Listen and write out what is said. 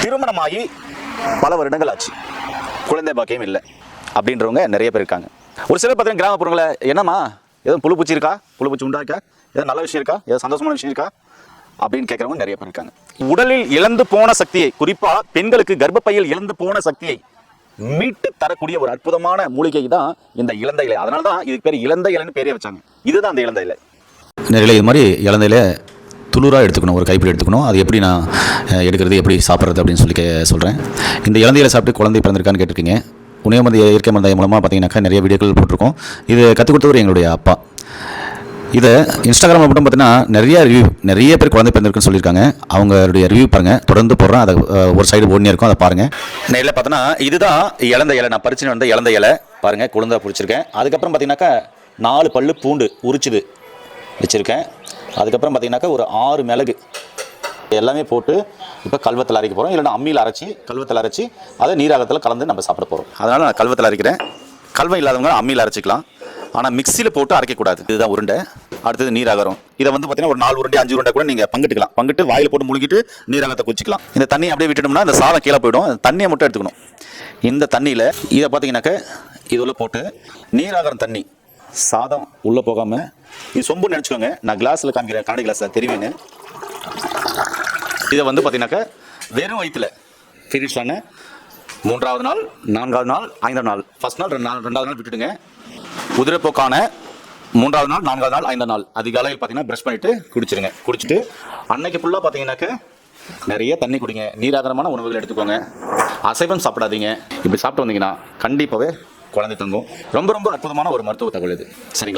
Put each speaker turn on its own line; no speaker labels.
திருமணமாகி பல வருடங்கள் ஆச்சு, குழந்தை பாக்கியம் இல்லை அப்படின்றவங்க நிறைய பேர் இருக்காங்க. ஒரு சிலர் பார்த்தீங்கன்னா கிராமப்புறங்களில் என்னம்மா எதுவும் புழு பூச்சி இருக்கா, புழு பூச்சி உண்டாக்கா, ஏதாவது நல்ல விஷயம் இருக்கா, ஏதாவது சந்தோஷமான விஷயம் இருக்கா அப்படின்னு கேட்குறவங்க நிறைய பேர் இருக்காங்க. உடலில் இழந்து போன சக்தியை, குறிப்பாக பெண்களுக்கு கர்ப்பப்பையில் இழந்து போன சக்தியை மீட்டு தரக்கூடிய ஒரு அற்புதமான மூலிகை தான் இந்த இலந்தை இலை. அதனால தான் இதுக்கு பேர் இலந்தை இலைன்னு பேரே வச்சாங்க. இதுதான் அந்த இலந்தை இலை.
நிறைய இது மாதிரி இலந்தையில துளுராக எடுத்துக்கணும், ஒரு கைப்பிடி எடுத்துக்கணும். அது எப்படி நான் எடுக்கிறது, எப்படி சாப்பிட்றது அப்படின்னு சொல்லி சொல்கிறேன். இந்த இலந்தையில சாப்பிட்டு குழந்தை பிறந்திருக்கான்னு கேட்டிருக்கீங்க. உணவு இயற்கை மருந்தாய் மூலமாக பார்த்தீங்கன்னாக்கா நிறைய வீடியோக்கள் போட்டிருக்கோம். இது கற்றுக் கொடுத்தவர் எங்களுடைய அப்பா. இதை இன்ஸ்டாகிராமில் மட்டும் பார்த்தீங்கன்னா நிறைய பேர் குழந்தை பிறந்திருக்குன்னு சொல்லியிருக்காங்க. அவங்களுடைய ரிவ்யூ பாருங்கள், தொடர்ந்து போடுறேன். அதை ஒரு சைடு ஓடினே இருக்கும், அதை பாருங்கள். நேரில் பார்த்தோன்னா இதுதான் இலந்தை இலை. நான் பறிச்சுன்னு வந்த இலந்தை இலை பாருங்கள், கொழுந்தா பிடிச்சிருக்கேன். அதுக்கப்புறம் பார்த்தீங்கன்னாக்கா 4 பல்லு பூண்டு உரிச்சுது வச்சுருக்கேன். அதுக்கப்புறம் பார்த்தீங்கன்னாக்கா ஒரு 6 மிளகு எல்லாமே போட்டு இப்போ கல்வத்தில் அரைக்க போகிறோம். இல்லைன்னா அம்மியில் அரைச்சி கல்வத்தில் அரைச்சி அதை நீராகத்தில் கலந்து நம்ம சாப்பிட போகிறோம். அதனால் நான் கல்வத்தில் அரைக்கிறேன். கல்வம் இல்லாதவங்க அம்மியில் அரைச்சிக்கலாம், ஆனால் மிக்சியில் போட்டு அரைக்கக்கூடாது. இதுதான் உருண்டை. அடுத்தது நீராகரம். இதை வந்து பார்த்தீங்கன்னா ஒரு 4 உருண்டை 5 உருண்டை கூட நீங்கள் பங்கிட்டுக்கலாம். பங்கிட்டு வாயில் போட்டு முழுங்கிட்டு நீராகத்தை குச்சிக்கலாம். இந்த தண்ணி அப்படியே விட்டுட்டோம்னா இந்த சாதம் கீழே போயிடும். அந்த தண்ணியை மட்டும் எடுத்துக்கணும். இந்த தண்ணியில் இதை பார்த்தீங்கன்னாக்க இது உள்ள போட்டு நீராகரம் தண்ணி சாதம் உள்ளே போகாமல், இது சொம்புன்னு நினச்சிக்கோங்க. நான் கிளாஸில் காமிக்கிறேன், காடை கிளாஸில் தெரியுமேன்னு. இதை வந்து பார்த்தீங்கன்னாக்க வெறும் வயிற்றுல பீரியட்ஸான 3வது நாள், 4வது நாள், 5வது நாள், ஃபர்ஸ்ட் நாள் 2வது நாள் விட்டுடுங்க. உதிரப்போக்கான 3வது நாள், 4வது நாள், 5வது நாள் அதிகாலையில் பார்த்தீங்கன்னா ப்ரஷ் பண்ணிவிட்டு குடிச்சிருங்க. குடிச்சிட்டு அன்னைக்கு ஃபுல்லாக பார்த்தீங்கன்னாக்க நிறைய தண்ணி குடிங்க. நீராகாரமான உணவுகள் எடுத்துக்கோங்க. அசைவம் சாப்பிடாதீங்க. இப்படி சாப்பிட்டு வந்தீங்கன்னா கண்டிப்பாகவே குழந்தை தங்கும். ரொம்ப ரொம்ப அற்புதமான ஒரு மருத்துவ தகவல் இது. சரிங்களா?